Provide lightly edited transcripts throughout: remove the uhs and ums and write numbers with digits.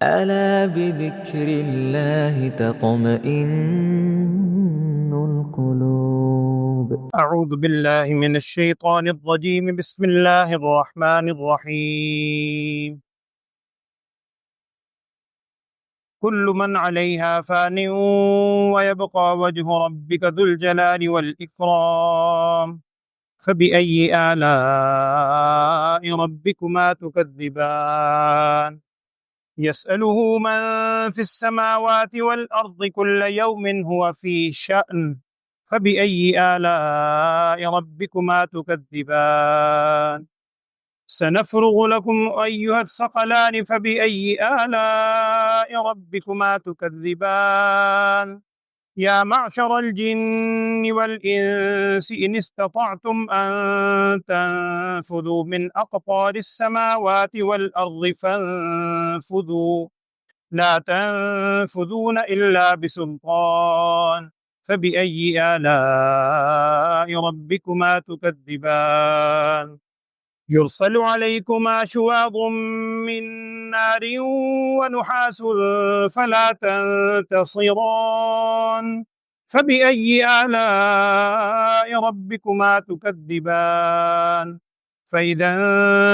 ألا بذكر الله تطمئن القلوب. أعوذ بالله من الشيطان الرجيم. بسم الله الرحمن الرحيم. كل من عليها فان ويبقى وجه ربك ذو الجلال والإكرام فبأي آلاء ربكما تكذبان يسأله من في السماوات والأرض كل يوم هو في شأن فبأي آلاء ربكما تكذبان سنفرغ لكم أيها الثقلان فبأي آلاء ربكما تكذبان يا معشر الجن والإنس إن استطعتم أن تنفذوا من أقطار السماوات والأرض فانفذوا لا تنفذون إلا بسلطان فبأي آلاء ربكما تكذبان يرسل عليكما شواظ من نار ونحاس فلا تنتصران فبأي آلاء ربكما تكذبان فإذا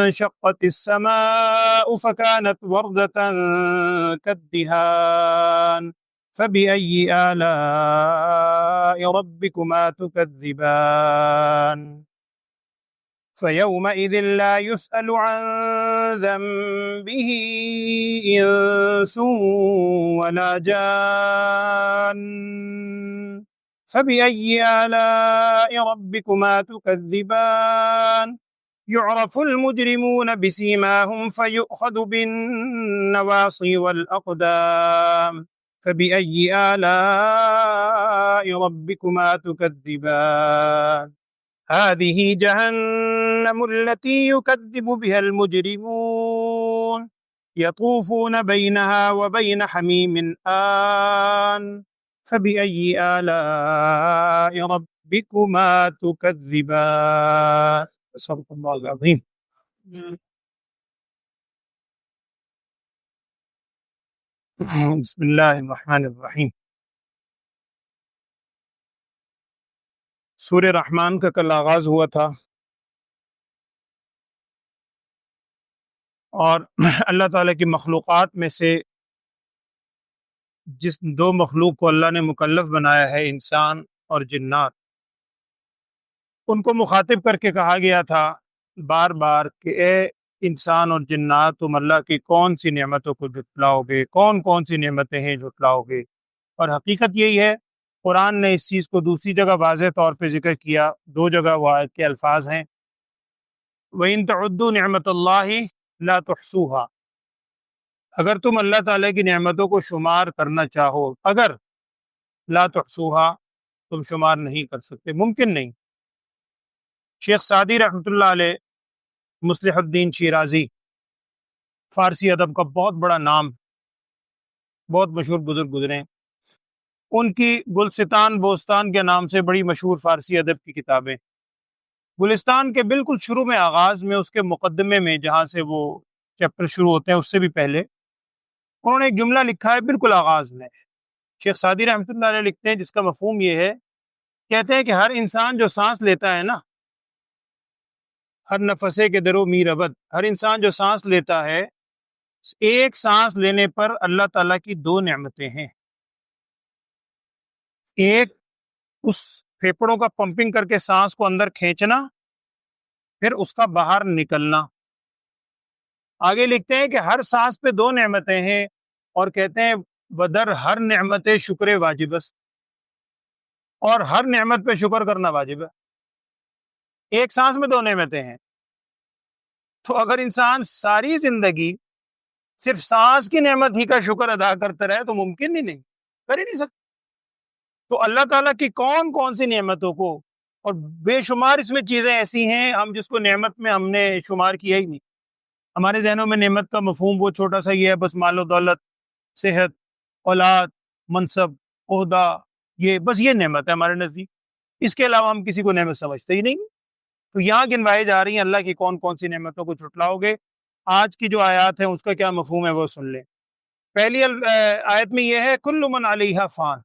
انشقت السماء فكانت وردة كالدهان فبأي آلاء ربكما تكذبان فيومئذ لا يسأل عن ذنبه إنس ولا جان فبأي آلاء ربكما تكذبان يعرف المجرمون بسيماهم فيؤخذ بالنواصي والأقدام فبأي آلاء ربكما تكذبان هذه جهنم التي يكذب بها المجرمون يطوفون بينها وبين حميم آن فبأي آلاء ربكما تكذبان صدق الله العظيم. بسم اللہ الرحمن الرحیم. سورہ رحمان کا کل آغاز ہوا تھا اور اللہ تعالیٰ کی مخلوقات میں سے جس دو مخلوق کو اللہ نے مکلف بنایا ہے، انسان اور جنات، ان کو مخاطب کر کے کہا گیا تھا بار بار کہ اے انسان اور جنات، تم اللہ کی کون سی نعمتوں کو جھٹلاؤ گے، کون کون سی نعمتیں ہیں جھٹلاؤ گے. اور حقیقت یہی ہے، قرآن نے اس چیز کو دوسری جگہ واضح طور پہ ذکر کیا. دو جگہ وہ آیت کے الفاظ ہیں، وَإِن تَعُدُّوا نِعْمَتَ اللَّهِ لَا تُحْصُوهَا. اگر تم اللہ تعالیٰ کی نعمتوں کو شمار کرنا چاہو، اگر لا تحصوها، تم شمار نہیں کر سکتے، ممکن نہیں. شیخ سعدی رحمۃ اللہ علیہ، مصلح الدین شیرازی، فارسی ادب کا بہت بڑا نام، بہت مشہور بزرگ گزرے ہیں. ان کی گلستان بوستان کے نام سے بڑی مشہور فارسی ادب کی کتابیں. گلستان کے بالکل شروع میں، آغاز میں، اس کے مقدمے میں جہاں سے وہ چیپٹر شروع ہوتے ہیں اس سے بھی پہلے انہوں نے ایک جملہ لکھا ہے بالکل آغاز میں. شیخ سعدی رحمۃ اللہ علیہ لکھتے ہیں، جس کا مفہوم یہ ہے، کہتے ہیں کہ ہر انسان جو سانس لیتا ہے نا، ہر نفسے کے درو میر ابد، ہر انسان جو سانس لیتا ہے، ایک سانس لینے پر اللہ تعالیٰ کی دو نعمتیں ہیں. ایک، اس پھیپڑوں کا پمپنگ کر کے سانس کو اندر کھینچنا، پھر اس کا باہر نکلنا. آگے لکھتے ہیں کہ ہر سانس پہ دو نعمتیں ہیں، اور کہتے ہیں بدر ہر نعمت شکر واجب است، اور ہر نعمت پہ شکر کرنا واجب ہے. ایک سانس میں دو نعمتیں ہیں، تو اگر انسان ساری زندگی صرف سانس کی نعمت ہی کا شکر ادا کرتا رہے تو ممکن ہی نہیں، کر ہی نہیں سکتا. تو اللہ تعالیٰ کی کون کون سی نعمتوں کو، اور بے شمار اس میں چیزیں ایسی ہیں ہم جس کو نعمت میں ہم نے شمار کیا ہی نہیں. ہمارے ذہنوں میں نعمت کا مفہوم وہ چھوٹا سا یہ ہے، بس مال و دولت، صحت، اولاد، منصب، عہدہ، یہ بس یہ نعمت ہے ہمارے نزدیک. اس کے علاوہ ہم کسی کو نعمت سمجھتے ہی نہیں. تو یہاں گنوائی جا رہی ہیں اللہ کی کون کون سی نعمتوں کو جھٹلاؤ گے. آج کی جو آیات ہیں اس کا کیا مفہوم ہے وہ سن لیں. پہلی آیت میں یہ ہے کل من علیہا فان،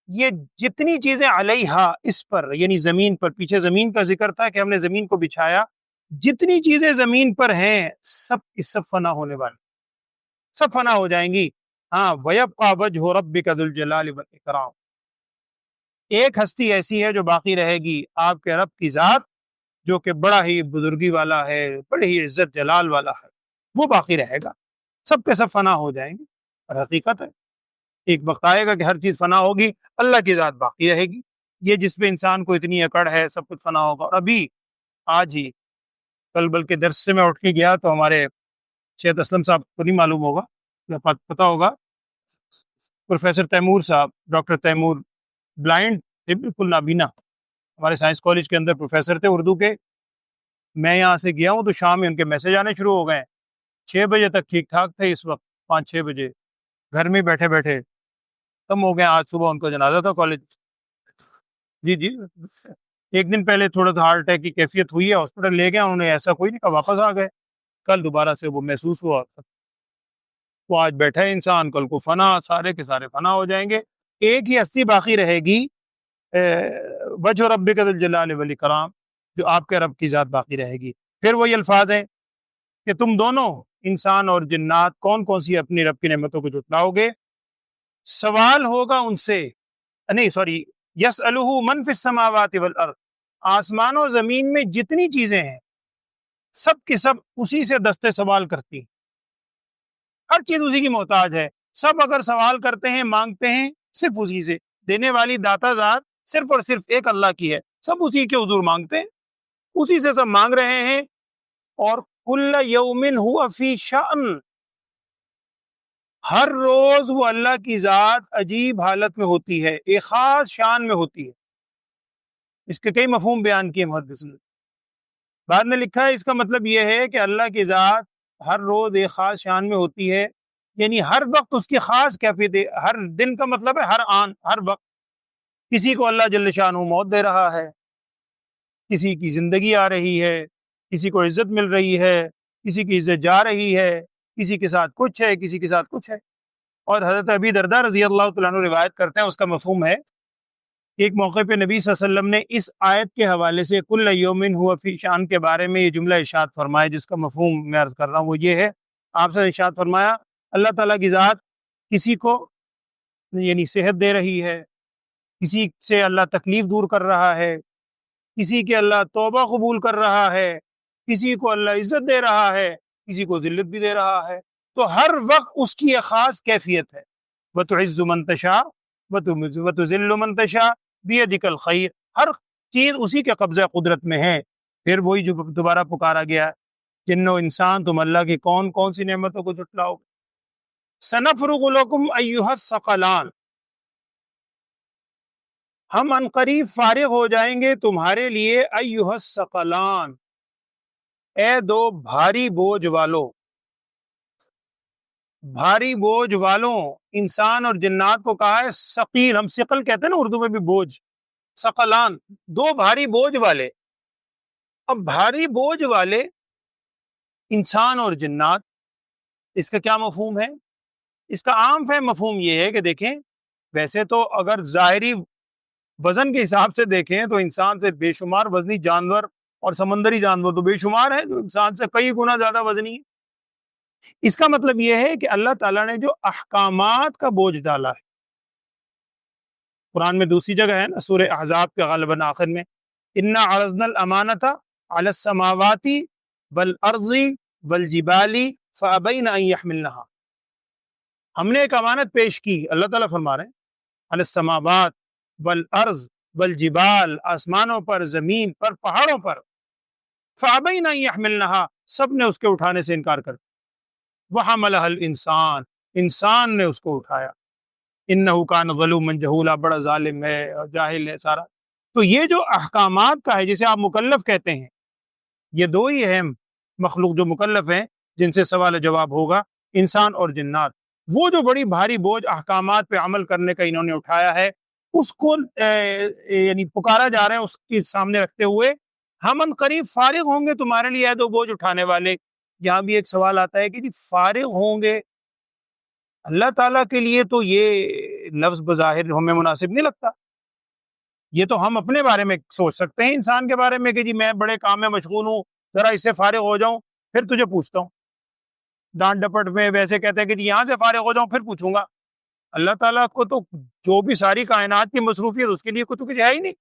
یہ جتنی چیزیں علیہا اس پر یعنی زمین پر، پیچھے زمین کا ذکر تھا کہ ہم نے زمین کو بچھایا، جتنی چیزیں زمین پر ہیں سب کی سب فنا ہونے والی، سب فنا ہو جائیں گی۔ ہاں وَيَبْقَى وَجْهُ رَبِّكَ ذُو الْجَلَالِ وَالْإِكْرَامِ، ایک ہستی ایسی ہے جو باقی رہے گی، آپ کے رب کی ذات جو کہ بڑا ہی بزرگی والا ہے، بڑی ہی عزت جلال والا ہے، وہ باقی رہے گا، سب کے سب فنا ہو جائیں گے۔ اور حقیقت ہے ایک وقت آئے گا کہ ہر چیز فنا ہوگی، اللہ کی ذات باقی رہے گی۔ یہ جس پہ انسان کو اتنی اکڑ ہے سب کچھ فنا ہوگا۔ اور ابھی آج ہی کل بلکہ درس سے میں اٹھ کے گیا تو ہمارے شیخ اسلم صاحب کو نہیں معلوم ہوگا، پتہ ہوگا، پروفیسر تیمور صاحب، ڈاکٹر تیمور، بلائنڈ تھے، بالکل نابینا، ہمارے سائنس کالج کے اندر پروفیسر تھے اردو کے۔ میں یہاں سے گیا ہوں تو شام میں ان کے میسج آنے شروع ہو گئے، 6 بجے تک ٹھیک ٹھاک تھے، اس وقت 5-6 بجے گھر میں بیٹھے بیٹھے کم ہو گئے۔ آج صبح ان کا جنازہ تھا کالج، جی ایک دن پہلے تھوڑا سا ہارٹ اٹیک کی کیفیت ہوئی ہے، ہاسپٹل لے گئے، انہوں نے ایسا کوئی نہیں کہا، واپس آ گئے۔ کل دوبارہ سے وہ محسوس ہوا، وہ آج بیٹھا ہے انسان، کل کو فنا، سارے کے سارے فنا ہو جائیں گے، ایک ہی ہستی باقی رہے گی، وجہ ربک ذو الجلال والاکرام، جو آپ کے رب کی ذات باقی رہے گی۔ پھر وہی الفاظ ہیں کہ تم دونوں انسان اور جنات کون کون سی اپنی رب کی نعمتوں کو جھٹلاؤ گے، سوال ہوگا ان سے، نہیں سوری، یسألہ من فی السماوات والارض، آسمان و زمین میں جتنی چیزیں ہیں سب کی سب اسی سے دستے سوال کرتی، ہر چیز اسی کی محتاج ہے، سب اگر سوال کرتے ہیں مانگتے ہیں صرف اسی سے، دینے والی داتا ذات صرف اور صرف ایک اللہ کی ہے، سب اسی کے حضور مانگتے ہیں، اسی سے سب مانگ رہے ہیں۔ اور کل یوم ہوا فی شأن، ہر روز وہ اللہ کی ذات عجیب حالت میں ہوتی ہے، ایک خاص شان میں ہوتی ہے۔ اس کے کئی مفہوم بیان کیے محدث نے، بعد میں لکھا ہے اس کا مطلب یہ ہے کہ اللہ کی ذات ہر روز ایک خاص شان میں ہوتی ہے، یعنی ہر وقت اس کی خاص کیفیت ہے، ہر دن کا مطلب ہے ہر آن، ہر وقت۔ کسی کو اللہ جل شانہ موت دے رہا ہے، کسی کی زندگی آ رہی ہے، کسی کو عزت مل رہی ہے، کسی کی عزت جا رہی ہے، کسی کے ساتھ کچھ ہے، کسی کے ساتھ کچھ ہے۔ اور حضرت ابی درداء رضی اللہ تعالیٰ عنہ روایت کرتے ہیں، اس کا مفہوم ہے کہ ایک موقع پہ نبی صلی اللہ علیہ وسلم نے اس آیت کے حوالے سے کل یوم ہوا فی شان کے بارے میں یہ جملہ ارشاد فرمایا، جس کا مفہوم میں عرض کر رہا ہوں، وہ یہ ہے، آپ سے ارشاد فرمایا اللہ تعالیٰ کی ذات کسی کو یعنی صحت دے رہی ہے، کسی سے اللہ تکلیف دور کر رہا ہے، کسی کے اللہ توبہ قبول کر رہا ہے، کسی کو اللہ عزت دے رہا ہے، کسی کو ذلت بھی دے رہا ہے، تو ہر وقت اس کی ایک خاص کیفیت ہے۔ وَتُعِزُّ مَن تَشَاءُ وَتُذِلُّ مَن تَشَاءُ بِيَدِكَ الْخَيْرُ، ہر چیز اسی کے قبضہ قدرت میں ہے۔ پھر وہی جو دوبارہ پکارا گیا، جن و انسان تم اللہ کی کون کون سی نعمتوں کو جھٹلاؤ گے۔ سَنَفْرُغُ لَكُمْ أَيُّهَا الثَّقَلَانِ، ہم عنقریب فارغ ہو جائیں گے تمہارے لیے، ایھا الثقلان، اے دو بھاری بوجھ والو، بھاری بوجھ والوں، انسان اور جنات کو کہا ہے ثقیل، ہم ثقل کہتے ہیں نا اردو میں بھی بوجھ، ثقلان، دو بھاری بوجھ والے۔ اب بھاری بوجھ والے انسان اور جنات، اس کا کیا مفہوم ہے؟ اس کا عام فہم مفہوم یہ ہے کہ دیکھیں، ویسے تو اگر ظاہری وزن کے حساب سے دیکھیں تو انسان سے بے شمار وزنی جانور اور سمندری جانور تو بے شمار ہیں جو انسان سے کئی گنا زیادہ وزنی ہے۔ اس کا مطلب یہ ہے کہ اللہ تعالیٰ نے جو احکامات کا بوجھ ڈالا ہے، قرآن میں دوسری جگہ ہے نا، سورہ احزاب کے غالباً آخر میں، انا عرضنا الامانۃ علی السماوات والارض والجبال فابین ان یحملنها، ہم نے ایک امانت پیش کی، اللہ تعالیٰ فرما رہے ہیں، علی السماوات والارض والجبال، آسمانوں پر، زمین پر، پہاڑوں پر، فابین ان یحملنها، سب نے اس کے اٹھانے سے انکار کر دیا، وحملها الانسان، انسان نے اس کو اٹھایا، انہ کان ظلوما جہولا، بڑا ظالم ہے اور جاہل ہے سارا۔ تو یہ جو احکامات کا ہے، جسے آپ مکلف کہتے ہیں، یہ دو ہی اہم مخلوق جو مکلف ہیں جن سے سوال جواب ہوگا، انسان اور جنات۔ وہ جو بڑی بھاری بوجھ احکامات پہ عمل کرنے کا انہوں نے اٹھایا ہے، اس کو یعنی پکارا جا رہا ہے اس کے سامنے رکھتے ہوئے، ہم ان قریب فارغ ہوں گے تمہارے لیے، دو بوجھ اٹھانے والے، یہاں بھی ایک سوال آتا ہے کہ جی فارغ ہوں گے، اللہ تعالیٰ کے لیے تو یہ لفظ بظاہر ہمیں مناسب نہیں لگتا. یہ تو ہم اپنے بارے میں سوچ سکتے ہیں انسان کے بارے میں کہ جی میں بڑے کام میں مشغول ہوں، ذرا اس سے فارغ ہو جاؤں پھر تجھے پوچھتا ہوں. ڈانٹ ڈپٹ میں ویسے کہتے ہیں کہ جی یہاں سے فارغ ہو جاؤں پھر پوچھوں گا. اللہ تعالیٰ کو تو جو بھی ساری کائنات کی مصروفیت اس کے لیے کچھ ہے ہی نہیں.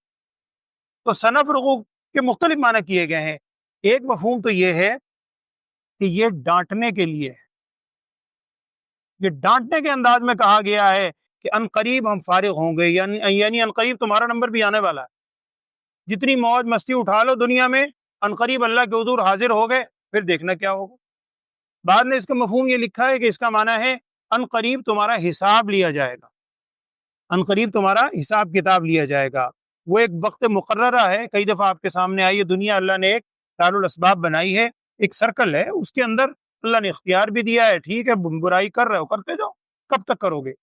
تو سنفرغ کے مختلف معنی کیے گئے ہیں. ایک مفہوم تو یہ ہے کہ یہ ڈانٹنے کے لیے، یہ ڈانٹنے کے انداز میں کہا گیا ہے کہ ان قریب ہم فارغ ہوں گے، یعنی ان قریب تمہارا نمبر بھی آنے والا ہے. جتنی موج مستی اٹھا لو دنیا میں، ان قریب اللہ کے حضور حاضر ہو گئے پھر دیکھنا کیا ہوگا. بعد نے اس کا مفہوم یہ لکھا ہے کہ اس کا معنی ہے ان قریب تمہارا حساب لیا جائے گا، ان قریب تمہارا حساب کتاب لیا جائے گا. وہ ایک وقت مقررہ ہے، کئی دفعہ آپ کے سامنے آئی ہے. دنیا اللہ نے ایک دارالاسباب بنائی ہے، ایک سرکل ہے، اس کے اندر اللہ نے اختیار بھی دیا ہے. ٹھیک ہے برائی کر رہے ہو کرتے جاؤ، کب تک کرو گے؟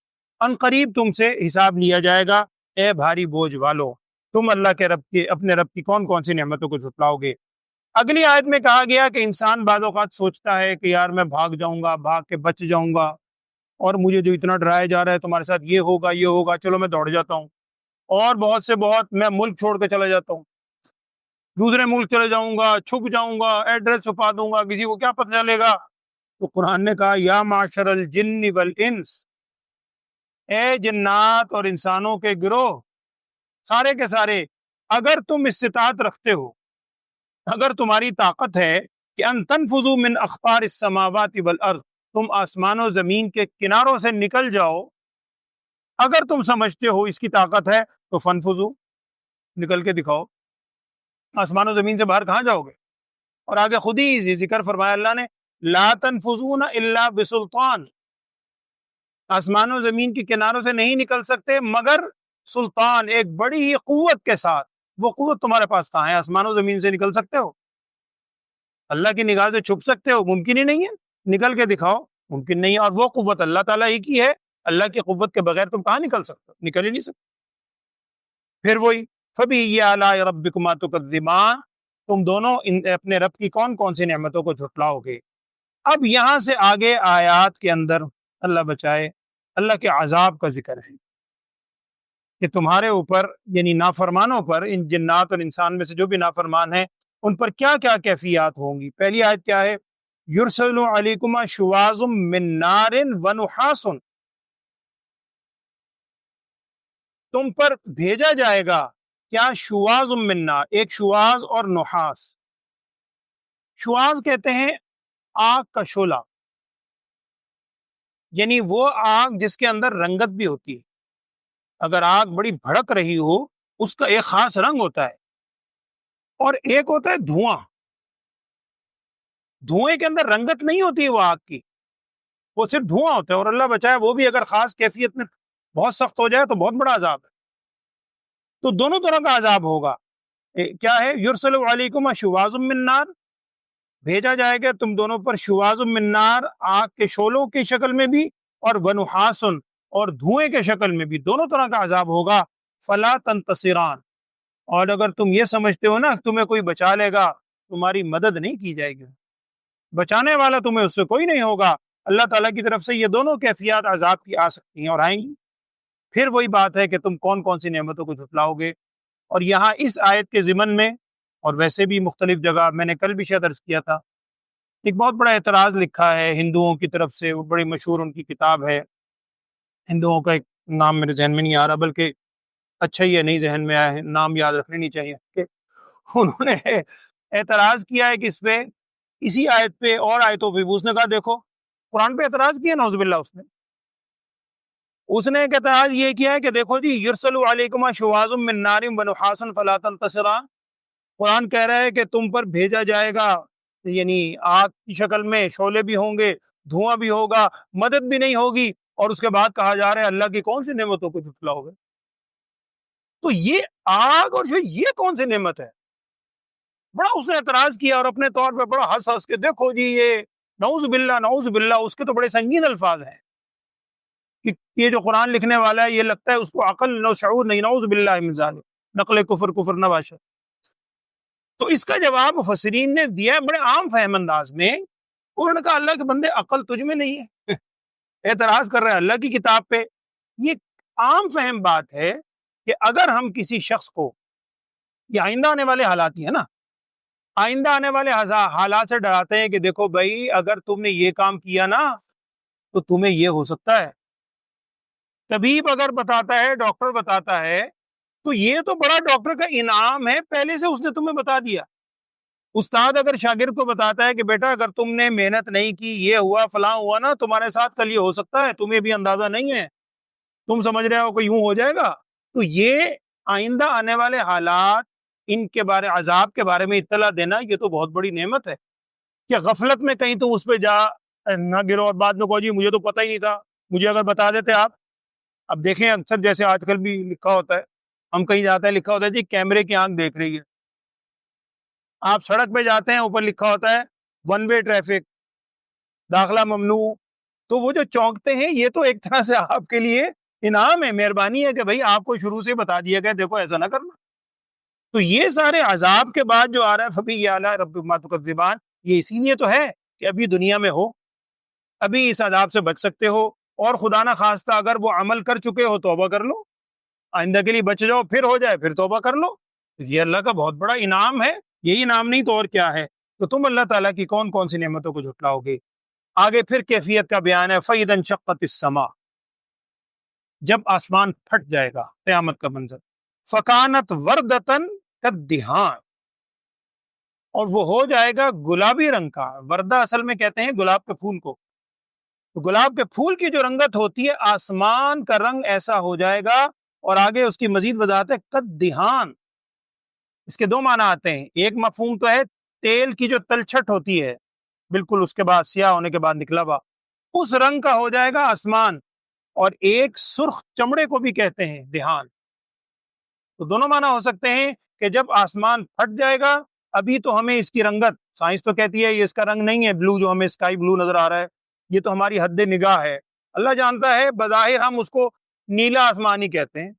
ان قریب تم سے حساب لیا جائے گا اے بھاری بوجھ والو، تم اللہ کے رب کی اپنے رب کی کون کون سی نعمتوں کو جھٹلاؤ گے. اگلی آیت میں کہا گیا کہ انسان بعض اوقات سوچتا ہے کہ یار میں بھاگ جاؤں گا، بھاگ کے بچ جاؤں گا، اور مجھے جو اتنا ڈرایا جا رہا ہے تمہارے ساتھ یہ ہوگا یہ ہوگا، چلو میں دوڑ جاتا ہوں، اور بہت سے بہت میں ملک چھوڑ کے چلا جاتا ہوں، دوسرے ملک چلے جاؤں گا، چھپ جاؤں گا، ایڈریس چھپا دوں گا، کسی کو کیا پتہ چلے گا. تو قرآن نے کہا یا معشر الجن والانس، اے جنات اور انسانوں کے گروہ سارے کے سارے، اگر تم استطاعت رکھتے ہو، اگر تمہاری طاقت ہے کہ ان تنفذوا من اقطار السماوات والارض، تم آسمان و زمین کے کناروں سے نکل جاؤ، اگر تم سمجھتے ہو اس کی طاقت ہے تو فنفذوا، نکل کے دکھاؤ. آسمان و زمین سے باہر کہاں جاؤ گے؟ اور آگے خود ہی ذکر فرمایا اللہ نے لا تنفذون الا بسلطان، آسمان و زمین کے کناروں سے نہیں نکل سکتے مگر سلطان، ایک بڑی ہی قوت کے ساتھ. وہ قوت تمہارے پاس کہاں ہے؟ آسمان و زمین سے نکل سکتے ہو؟ اللہ کی نگاہ سے چھپ سکتے ہو؟ ممکن ہی نہیں ہے. نکل کے دکھاؤ، ممکن نہیں ہے. اور وہ قوت اللہ تعالیٰ ہی کی ہے، اللہ کی قوت کے بغیر تم کہاں نکل سکتے ہو؟ نکل ہی نہیں سکتے. پھر وہی فَبِأَيِّ آلَاءِ رَبِّكُمَا تُكَذِّبَانِ، تم دونوں اپنے رب کی کون کون سی نعمتوں کو جھٹلاؤ گے. اب یہاں سے آگے آیات کے اندر اللہ بچائے اللہ کے عذاب کا ذکر ہے کہ تمہارے اوپر یعنی نافرمانوں پر، ان جنات اور انسان میں سے جو بھی نافرمان ہیں ان پر کیا کیا کیفیات ہوں گی. پہلی آیت کیا ہے؟ یرسل علیکما شواظ من نار ونحاس، تم پر بھیجا جائے گا کیا؟ شواظ من نار، ایک شواظ اور نحاس. شواظ کہتے ہیں آگ کا شعلہ، یعنی وہ آگ جس کے اندر رنگت بھی ہوتی ہے. اگر آگ بڑی بھڑک رہی ہو اس کا ایک خاص رنگ ہوتا ہے، اور ایک ہوتا ہے دھواں. دھوئیں کے اندر رنگت نہیں ہوتی وہ آگ کی، وہ صرف دھواں ہوتا ہے. اور اللہ بچائے وہ بھی اگر خاص کیفیت میں بہت سخت ہو جائے تو بہت بڑا عذاب ہے. تو دونوں طرح کا عذاب ہوگا. کیا ہے؟ یرسل علیکم شواظ من نار، بھیجا جائے گا تم دونوں پر شواظ من نار، آگ کے شعلوں کی شکل میں بھی، اور ونحاس، اور دھوئیں کے شکل میں بھی. دونوں طرح کا عذاب ہوگا. فلا تنتصران، اور اگر تم یہ سمجھتے ہو نا تمہیں کوئی بچا لے گا، تمہاری مدد نہیں کی جائے گی، بچانے والا تمہیں اس سے کوئی نہیں ہوگا. اللہ تعالیٰ کی طرف سے یہ دونوں کیفیات عذاب کی آ سکتی ہیں اور آئیں گی. پھر وہی بات ہے کہ تم کون کون سی نعمتوں کو جھٹلاؤ گے. اور یہاں اس آیت کے ضمن میں، اور ویسے بھی مختلف جگہ، میں نے کل بھی شاید عرض کیا تھا، ایک بہت بڑا اعتراض لکھا ہے ہندوؤں کی طرف سے. وہ بڑی مشہور ان کی کتاب ہے، ہندوؤں کا ایک نام میرے ذہن میں نہیں آ رہا، بلکہ اچھا ہی ہے نہیں ذہن میں آیا ہے، نام یاد رکھنے نہیں چاہیے. کہ انہوں نے اعتراض کیا ہے کہ اس پہ، اسی آیت پہ اور آیتوں پہ. اس نے کہا دیکھو قرآن پہ اعتراض کیا نعوذ باللہ. اس نے ایک اعتراض یہ کیا ہے کہ دیکھو جی یرسل علیکما شواظ من نار ونحاس فلا تنتصران، قرآن کہہ رہا ہے کہ تم پر بھیجا جائے گا، یعنی آگ کی شکل میں شعلے بھی ہوں گے، دھواں بھی ہوگا، مدد بھی نہیں ہوگی. اور اس کے بعد کہا جا رہا ہے اللہ کی کون سی نعمتوں کو جھٹلاؤ گے. تو یہ آگ اور یہ کون سی نعمت ہے؟ بڑا اس نے اعتراض کیا، اور اپنے طور پہ بڑا ہنس کے دیکھو جی یہ نعوذ باللہ نعوذ باللہ. اس کے تو بڑے سنگین الفاظ ہیں کہ یہ جو قرآن لکھنے والا ہے یہ لگتا ہے اس کو عقل نو شعور نہیں. نعوذ باللہ من ذالک، نقل کفر نہ باشد. تو اس کا جواب مفسرین نے دیا ہے بڑے عام فہم انداز میں انہوں نے کہا اللہ کے بندے عقل تجھ میں نہیں ہے اعتراض کر رہے ہیں اللہ کی کتاب پہ. یہ عام فہم بات ہے کہ اگر ہم کسی شخص کو، یہ آئندہ آنے والے حالات ہی ہے نا، آئندہ آنے والے حالات سے ڈراتے ہیں کہ دیکھو بھائی اگر تم نے یہ کام کیا نا تو تمہیں یہ ہو سکتا ہے. طبیب اگر بتاتا ہے، ڈاکٹر بتاتا ہے، تو یہ تو بڑا ڈاکٹر کا انعام ہے، پہلے سے اس نے تمہیں بتا دیا. استاد اگر شاگرد کو بتاتا ہے کہ بیٹا اگر تم نے محنت نہیں کی، یہ ہوا فلاں ہوا نا، تمہارے ساتھ کل یہ ہو سکتا ہے، تمہیں بھی اندازہ نہیں ہے، تم سمجھ رہے ہو کہ یوں ہو جائے گا. تو یہ آئندہ آنے والے حالات، ان کے بارے، عذاب کے بارے میں اطلاع دینا، یہ تو بہت بڑی نعمت ہے. کہ غفلت میں کہیں تم اس پہ جا نہ گرو اور بعد میں کہو جی مجھے تو پتہ ہی نہیں تھا، مجھے اگر بتا دیتے آپ. اب دیکھیں اکثر جیسے آج کل بھی لکھا ہوتا ہے، ہم کہیں جاتے ہیں لکھا ہوتا ہے جی کیمرے کی آنکھ دیکھ رہی ہے. آپ سڑک پہ جاتے ہیں اوپر لکھا ہوتا ہے ون وے ٹریفک، داخلہ ممنوع. تو وہ جو چونکتے ہیں یہ تو ایک طرح سے آپ کے لیے انعام ہے، مہربانی ہے کہ بھائی آپ کو شروع سے بتا دیا گیا دیکھو ایسا نہ کرنا. تو یہ سارے عذاب کے بعد جو آ رہا ہے فبی اعلیٰ ربکما تکذبان، یہ اسی لیے تو ہے کہ ابھی دنیا میں ہو، ابھی اس عذاب سے بچ سکتے ہو، اور خدا نہ خواستہ اگر وہ عمل کر چکے ہو توبہ کر لو، آئندہ کے لیے بچ جاؤ، پھر ہو جائے پھر توبہ کر لو. یہ اللہ کا بہت بڑا انعام ہے، یہی انعام نہیں تو اور کیا ہے. تو تم اللہ تعالیٰ کی کون کون سی نعمتوں کو جھٹلاؤ گے. آگے پھر کیفیت کا بیان ہے، فَإِذَا انشَقَّتِ السَّمَاءُ، جب آسمان پھٹ جائے گا، قیامت کا منظر. فَكَانَتْ وَرْدَةً كَالدِّهَانِ، اور وہ ہو جائے گا گلابی رنگ کا. وردہ اصل میں کہتے ہیں گلاب کے پھول کو. تو گلاب کے پھول کی جو رنگت ہوتی ہے، آسمان کا رنگ ایسا ہو جائے گا. اور آگے اس کی مزید وضاحت ہے کالدہان. اس کے دو معنی آتے ہیں. ایک مفہوم تو ہے تیل کی جو تلچھٹ ہوتی ہے بالکل اس کے بعد سیاہ ہونے کے بعد نکلا ہوا، اس رنگ کا ہو جائے گا آسمان. اور ایک سرخ چمڑے کو بھی کہتے ہیں دہان. تو دونوں معنی ہو سکتے ہیں کہ جب آسمان پھٹ جائے گا، ابھی تو ہمیں اس کی رنگت، سائنس تو کہتی ہے یہ اس کا رنگ نہیں ہے بلو جو ہمیں اسکائی بلو نظر آ رہا ہے، یہ تو ہماری حد نگاہ ہے. اللہ جانتا ہے بظاہر ہم اس کو نیلا آسمان ہی کہتے ہیں،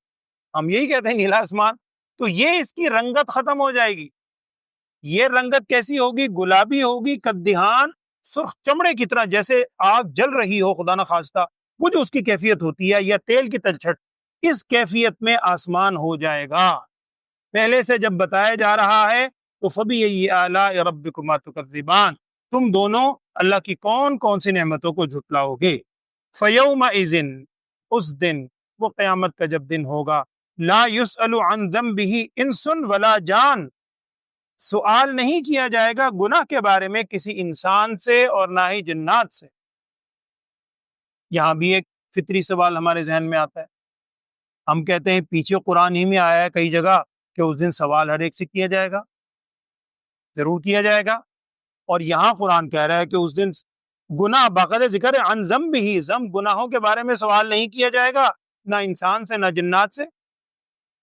ہم یہی کہتے ہیں نیلا آسمان. تو یہ اس کی رنگت ختم ہو جائے گی. یہ رنگت کیسی ہوگی؟ گلابی ہوگی، کدہان، سرخ چمڑے کی طرح، جیسے آگ جل رہی ہو خدا نہ خواستہ، وہ جو اس کی کیفیت ہوتی ہے، یا تیل کی تلچھٹ، اس کیفیت میں آسمان ہو جائے گا. پہلے سے جب بتایا جا رہا ہے تو فَبِأَيِّ آلَاءِ رَبِّكُمَا تُكَذِّبَانِ، تم دونوں اللہ کی کون کون سی نعمتوں کو جھٹلاؤ گے. فَيَوْمَئِذٍ، اس دن، وہ قیامت کا جب دن ہوگا، لا يسأل عن ذنبه انس ولا جان، سوال نہیں کیا جائے گا گناہ کے بارے میں کسی انسان سے اور نہ ہی جنات سے. یہاں بھی ایک فطری سوال ہمارے ذہن میں آتا ہے. ہم کہتے ہیں پیچھے قرآن ہی میں آیا ہے کئی جگہ کہ اس دن سوال ہر ایک سے کیا جائے گا، ضرور کیا جائے گا. اور یہاں قرآن کہہ رہا ہے کہ اس دن گناہ، باقاعدہ ذکر ہے عن ذنبہ، ذنب گناہوں کے بارے میں سوال نہیں کیا جائے گا، نہ انسان سے نہ جنات سے.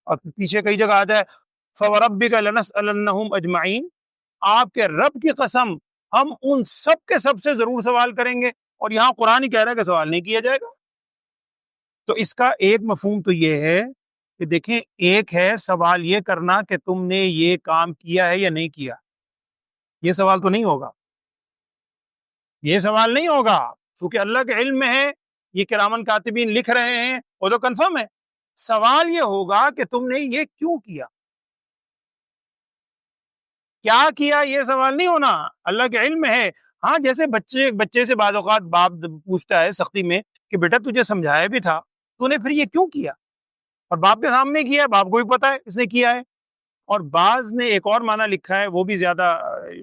اور پیچھے کئی جگہ آتا ہے فَوَرَبِّكَ لَنَسْأَلَنَّهُمْ أَجْمَعِينَ، آپ کے رب کی قسم ہم ان سب کے سب سے ضرور سوال کریں گے. اور یہاں قرآن ہی کہہ رہا ہے کہ سوال نہیں کیا جائے گا. تو اس کا ایک مفہوم تو یہ ہے کہ دیکھیں، ایک ہے سوال یہ کرنا کہ تم نے یہ کام کیا ہے یا نہیں کیا، یہ سوال تو نہیں ہوگا، یہ سوال نہیں ہوگا چونکہ اللہ کے علم میں ہے، یہ کرامن کاتبین لکھ رہے ہیں، وہ تو کنفرم ہے. سوال یہ ہوگا کہ تم نے یہ کیوں کیا، کیا کیا، یہ سوال نہیں ہونا، اللہ کے علم میں ہے. ہاں جیسے بچے سے بعض اوقات باپ پوچھتا ہے سختی میں کہ بیٹا تجھے سمجھایا بھی تھا، تو نے پھر یہ کیوں کیا، اور باپ کے سامنے کیا ہے، باپ کو بھی پتا ہے اس نے کیا ہے. اور بعض نے ایک اور معنی لکھا ہے، وہ بھی زیادہ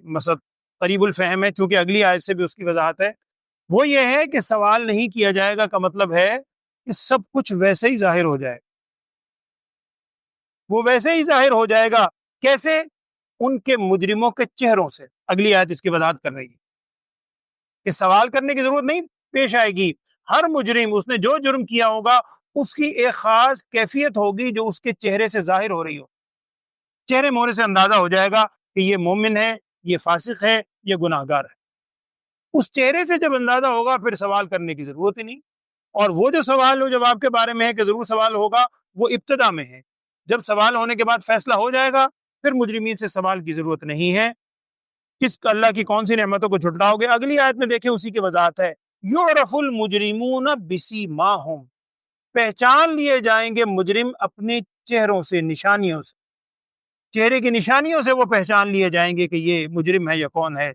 مثلا قریب الفہم ہے، چونکہ اگلی آیت سے بھی اس کی وضاحت ہے. وہ یہ ہے کہ سوال نہیں کیا جائے گا کا مطلب ہے کہ سب کچھ ویسے ہی ظاہر ہو جائے گا، وہ ویسے ہی ظاہر ہو جائے گا. کیسے؟ ان کے مجرموں کے چہروں سے. اگلی آیت اس کی وضاحت کر رہی ہے کہ سوال کرنے کی ضرورت نہیں پیش آئے گی. ہر مجرم، اس نے جو جرم کیا ہوگا، اس کی ایک خاص کیفیت ہوگی جو اس کے چہرے سے ظاہر ہو رہی ہو. چہرے مہرے سے اندازہ ہو جائے گا کہ یہ مومن ہے، یہ فاسق ہے، یہ گناہ گار ہے. اس چہرے سے جب اندازہ ہوگا پھر سوال کرنے کی ضرورت ہی نہیں. اور وہ جو سوال و جواب کے بارے میں ہے کہ ضرور سوال ہوگا، وہ ابتدا میں ہے. جب سوال ہونے کے بعد فیصلہ ہو جائے گا پھر مجرمین سے سوال کی ضرورت نہیں ہے. کس اللہ کی کون سی نعمتوں کو جھٹلاؤ گے؟ اگلی آیت میں دیکھیں اسی کی وضاحت ہے، یعرف المجرمون بسیماہم، پہچان لیے جائیں گے مجرم اپنے چہروں سے، نشانیوں سے، چہرے کی نشانیوں سے وہ پہچان لیے جائیں گے کہ یہ مجرم ہے یا کون ہے۔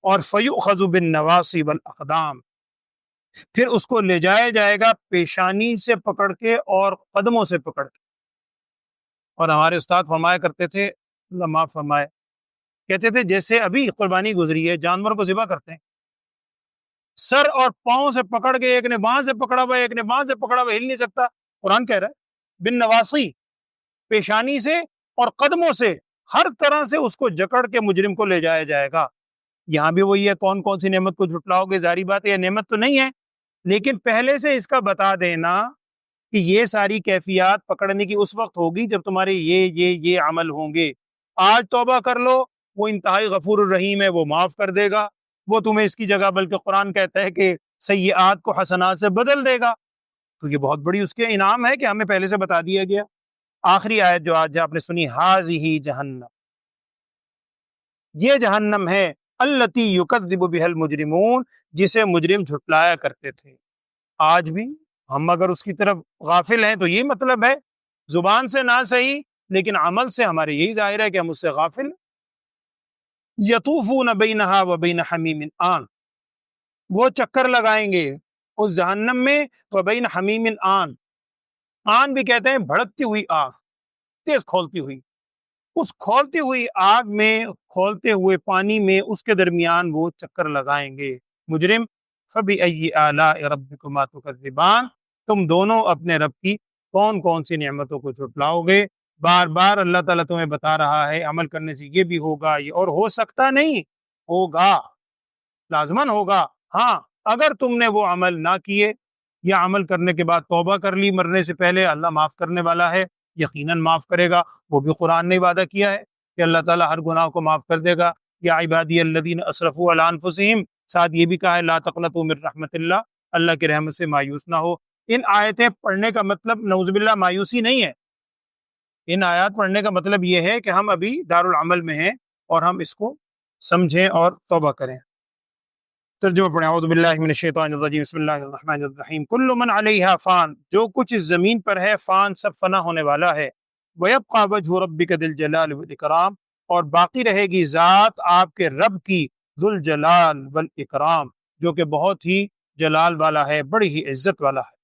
اور فیؤخذ بالنواصی والاقدام، پھر اس کو لے جایا جائے گا پیشانی سے پکڑ کے اور قدموں سے پکڑ کے۔ اور ہمارے استاد فرمایا کرتے تھے، اللہ معاف فرمائے، کہتے تھے جیسے ابھی قربانی گزری ہے، جانور کو ذبح کرتے ہیں، سر اور پاؤں سے پکڑ کے، ایک نے باں سے پکڑا ہوا ہے، ایک نے باں سے پکڑا ہوا ہے، ہل نہیں سکتا، قرآن کہہ رہا ہے بن نواسی، پیشانی سے اور قدموں سے، ہر طرح سے اس کو جکڑ کے مجرم کو لے جایا جائے گا۔ یہاں بھی وہی ہے، کون کون سی نعمت کو جھٹلاؤ گے؟ ظاہری بات ہے یہ نعمت تو نہیں ہے، لیکن پہلے سے اس کا بتا دینا کہ یہ ساری کیفیات پکڑنے کی اس وقت ہوگی جب تمہارے یہ عمل ہوں گے۔ آج توبہ کر لو، وہ انتہائی غفور الرحیم ہے، وہ معاف کر دے گا، وہ تمہیں اس کی جگہ، بلکہ قرآن کہتا ہے کہ سیئات کو حسنات سے بدل دے گا۔ تو یہ بہت بڑی اس کے انعام ہے کہ ہمیں پہلے سے بتا دیا گیا۔ آخری آیت جو آج آپ نے سنی، ہذہ جہنم، یہ جہنم ہے، التی یکذب بها المجرمون، جسے مجرم جھٹلایا کرتے تھے۔ آج بھی ہم اگر اس کی طرف غافل ہیں تو یہ مطلب ہے زبان سے نہ صحیح لیکن عمل سے ہمارے یہی ظاہر ہے کہ ہم اس سے غافل ہیں۔ یطوفون بینہا وبین حمیم آن، وہ چکر لگائیں گے اس جہنم میں، وبین حمیم آن، آن بھی کہتے ہیں بھڑکتی ہوئی آگ، تیز کھولتی ہوئی، اس کھولتی ہوئی آگ میں، کھولتے ہوئے پانی میں، اس کے درمیان وہ چکر لگائیں گے مجرم۔ فبأی آلاء ربکما تکذبان، تم دونوں اپنے رب کی کون کون سی نعمتوں کو جھٹلاؤ گے؟ بار بار اللہ تعالیٰ تمہیں بتا رہا ہے عمل کرنے سے یہ بھی ہوگا، یہ اور ہو سکتا نہیں، ہوگا، لازماً ہوگا۔ ہاں اگر تم نے وہ عمل نہ کیے یا عمل کرنے کے بعد توبہ کر لی مرنے سے پہلے، اللہ معاف کرنے والا ہے، یقیناً معاف کرے گا۔ وہ بھی قرآن نے وعدہ کیا ہے کہ اللہ تعالیٰ ہر گناہ کو معاف کر دے گا۔ یا عبادی الذین اسرفوا علی انفسہم، ساتھ یہ بھی کہا ہے لا تقنطوا من رحمت اللہ، اللہ کی رحمت سے مایوس نہ ہو۔ ان آیتیں پڑھنے کا مطلب نعوذ باللہ مایوسی نہیں ہے، ان آیات پڑھنے کا مطلب یہ ہے کہ ہم ابھی دارالعمل میں ہیں اور ہم اس کو سمجھیں اور توبہ کریں۔ ترجمہ پڑھیں۔ اعوذ باللہ من الشیطان الرجیم، بسم اللہ الرحمن الرحیم۔ کل من علیہا فان، جو کچھ اس زمین پر ہے فان، سب فنا ہونے والا ہے۔ ویبقى وجہ ربک ذی الجلال والاکرام، اور باقی رہے گی ذات آپ کے رب کی ذو الجلال والاکرام، جو کہ بہت ہی جلال والا ہے، بڑی ہی عزت والا ہے۔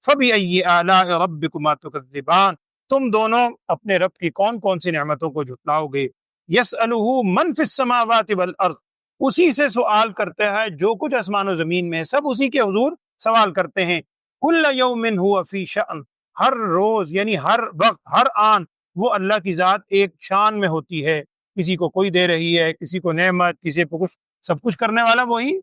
فبأی آلاء ربکما تکذبان، تم دونوں اپنے رب کی کون کون سی نعمتوں کو جھٹلاؤ گے؟ یسألہ من فی السماوات والارض، اسی سے سوال کرتا ہے جو کچھ آسمان و زمین میں ہے، سب اسی کے حضور سوال کرتے ہیں۔ کل یوم ہوا فی شأن، ہر روز یعنی ہر وقت، ہر آن وہ اللہ کی ذات ایک شان میں ہوتی ہے، کسی کو کوئی دے رہی ہے، کسی کو نعمت، کسی کو کچھ، سب کچھ کرنے والا وہی۔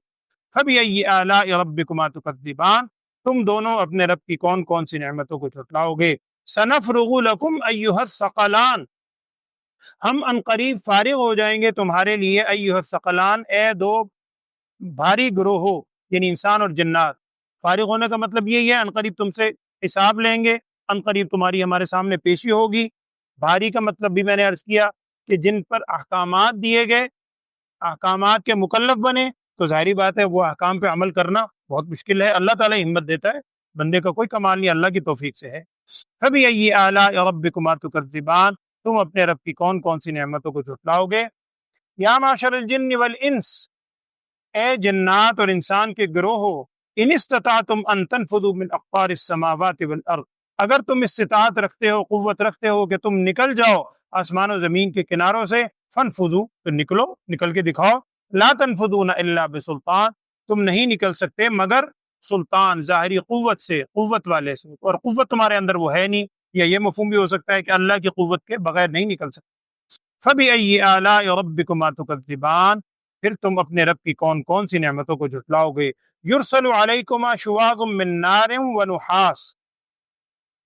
فبأی آلاء ربکما تکذبان، تم دونوں اپنے رب کی کون کون سی نعمتوں کو جھٹلاؤ گے؟ سنفرغ لکم ایھا الثقلان، ہم عنقریب فارغ ہو جائیں گے تمہارے لیے، ایھا الثقلان، اے دو بھاری گروہوں، یعنی انسان اور جنات۔ فارغ ہونے کا مطلب یہی ہے عنقریب تم سے حساب لیں گے، عنقریب تمہاری ہمارے سامنے پیشی ہوگی۔ بھاری کا مطلب بھی میں نے عرض کیا کہ جن پر احکامات دیے گئے، احکامات کے مکلف بنے، تو ظاہری بات ہے وہ احکام پہ عمل کرنا بہت مشکل ہے۔ اللہ تعالیٰ ہمت دیتا ہے، بندے کا کوئی کمال نہیں، اللہ کی توفیق سے ہے۔ فبأی آلاء ربکما تکذبان، تم اپنے رب کی کون کون سی نعمتوں کو جھٹلاؤ گے؟ یا معشر الجن والانس، اے جنات اور انسان کے گروہو، ان استطعتم ان تنفذوا من اقطار السماوات والارض، اگر تم استطاعت رکھتے ہو، قوت رکھتے ہو کہ تم نکل جاؤ آسمان و زمین کے کناروں سے، فانفذوا، تو نکلو، نکل کے دکھاؤ۔ لا تنفذون الا بسلطان، تم نہیں نکل سکتے مگر سلطان، ظاہری قوت سے، قوت والے سے، اور قوت تمہارے اندر وہ ہے نہیں، یا یہ مفہوم بھی ہو سکتا ہے کہ اللہ کی قوت کے بغیر نہیں نکل سکتے۔ فبأی آلاء ربکما تکذبان، پھر تم اپنے رب کی کون کون سی نعمتوں کو جھٹلاؤ گے؟ یرسل علیکما شواظ من نار ونحاس،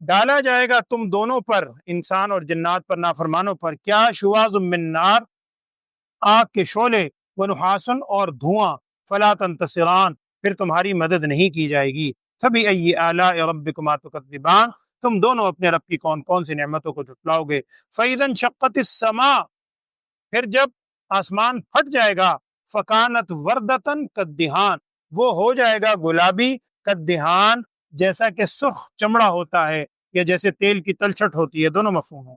ڈالا جائے گا تم دونوں پر، انسان اور جنات پر، نافرمانوں پر، کیا؟ شواظ من نار، آگ کے شعلے، ونحاسن، اور دھواں، فلا تنتصران، پھر تمہاری مدد نہیں کی جائے گی۔ فبأی آلاء ربکما تکذبان، تم دونوں اپنے رب کی کون کون سی نعمتوں کو جھٹلاؤ گے؟ فإذا انشقت السماء، پھر جب آسمان پھٹ جائے گا، فکانت وردتن کالدہان، وہ ہو جائے گا گلابی، کالدہان جیسا کہ سرخ چمڑا ہوتا ہے یا جیسے تیل کی تلچھٹ ہوتی ہے، دونوں مفہوم ہیں۔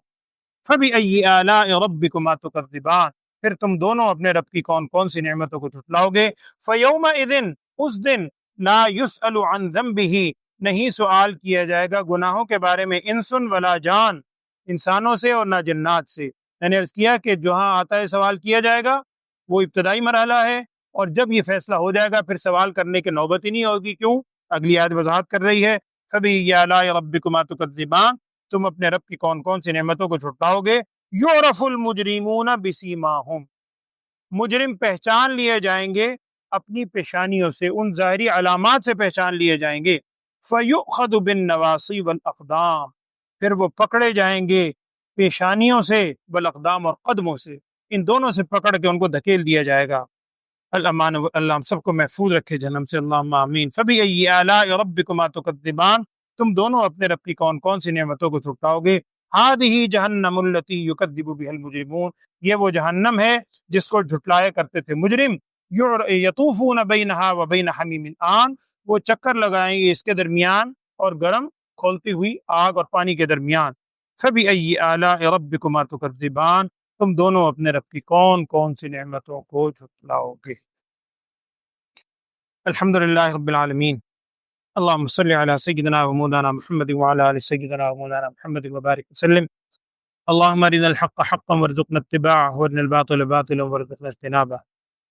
فَبِأَيِّ آلَاءِ رَبِّكُمَا تُكَذِّبَانِ، پھر تم دونوں اپنے رب کی کون کون سی نعمتوں کو جھٹلاؤ گے۔ فَيَوْمَئِذٍ، اس دن، لَا يُسْأَلُ عَنْ ذَنبِهِ، نہیں سوال کیا جائے گا گناہوں کے بارے میں، انسن ولا جان، انسانوں سے اور نہ جنات سے۔ میں نے عرض کیا کہ جہاں آتا ہے سوال کیا جائے گا وہ ابتدائی مرحلہ ہے، اور جب یہ فیصلہ ہو جائے گا پھر سوال کرنے کی نوبت ہی نہیں ہوگی۔ کیوں؟ اگلی آیت وضاحت کر رہی ہے، فَبِأَيِّ آلَاءِ رَبِّكُمَا تُكَذِّبَانِ، تم اپنے رب کی کون کون سی نعمتوں کو جھٹلاؤ گے۔ یعرف المجرمون بسیماہم، مجرم پہچان لیے جائیں گے اپنی پیشانیوں سے، ان ظاہری علامات سے پہچان لیے جائیں گے۔ فیؤخذ بالنواصی والاقدام، پھر وہ پکڑے جائیں گے پیشانیوں سے، والاقدام اور قدموں سے، ان دونوں سے پکڑ کے ان کو دھکیل دیا جائے گا۔ الامان، اللہ ہم سب کو محفوظ رکھے جہنم سے، اللہم آمین۔ فبأي آلاء ربكما تكذبان، تم دونوں اپنے رب کی کون کون سی نعمتوں کو جھٹلاؤ گے۔ هذه جہنم التي يكذب بها المجرمون، یہ وہ جہنم ہے جس کو جھٹلایا کرتے تھے مجرم۔ یطوفون بینها وبین حمیم آن، وہ چکر لگائیں گے اس کے درمیان اور گرم کھولتی ہوئی آگ اور پانی کے درمیان۔ فبأي آلاء ربكما تكذبان، تم دونوں اپنے رب کی کون کون سی نعمتوں کو جھٹلاؤ گے۔ الحمدللہ رب العالمین، اللہم صلی علی سیدنا و مولانا محمد وعلی آل سیدنا و مولانا محمد وبارک وسلم۔ اللہم ارنا الحق حقا وارزقنا اتباعہ وارنا الباطل باطلا وارزقنا اجتنابہ۔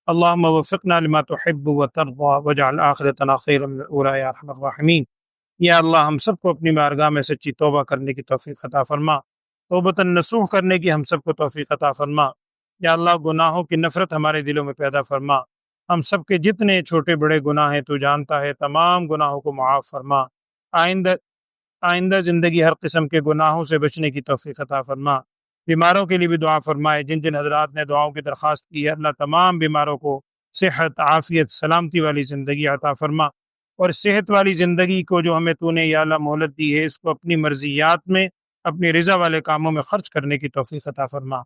اللہم وفقنا لما تحب وترضى واجعل آخرتنا خیرا من الاولی یا ارحم الراحمین۔ یا اللہ ہم سب کو اپنی بارگاہ میں سچی توبہ کرنے کی توفیق عطا فرما، توبۃ نصوح کرنے کی ہم سب کو توفیق عطا فرما۔ یا اللہ گناہوں کی نفرت ہمارے دلوں میں پیدا فرما، ہم سب کے جتنے چھوٹے بڑے گناہ ہیں تو جانتا ہے، تمام گناہوں کو معاف فرما۔ آئندہ زندگی ہر قسم کے گناہوں سے بچنے کی توفیق عطا فرما۔ بیماروں کے لیے بھی دعا فرمائے، جن جن حضرات نے دعاؤں کی درخواست کی ہے، اللہ تمام بیماروں کو صحت، عافیت، سلامتی والی زندگی عطا فرما، اور صحت والی زندگی کو جو ہمیں تو نے یا اللہ مہلت دی ہے، اس کو اپنی مرضیات میں، اپنی رضا والے کاموں میں خرچ کرنے کی توفیق عطا فرما۔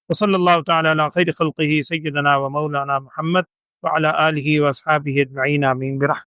وصلی اللہ تعالی علی خیر خلقہ سیدنا و مولانا محمد وعلی آلہ واصحابہ اجمعین، آمین برحمتہ۔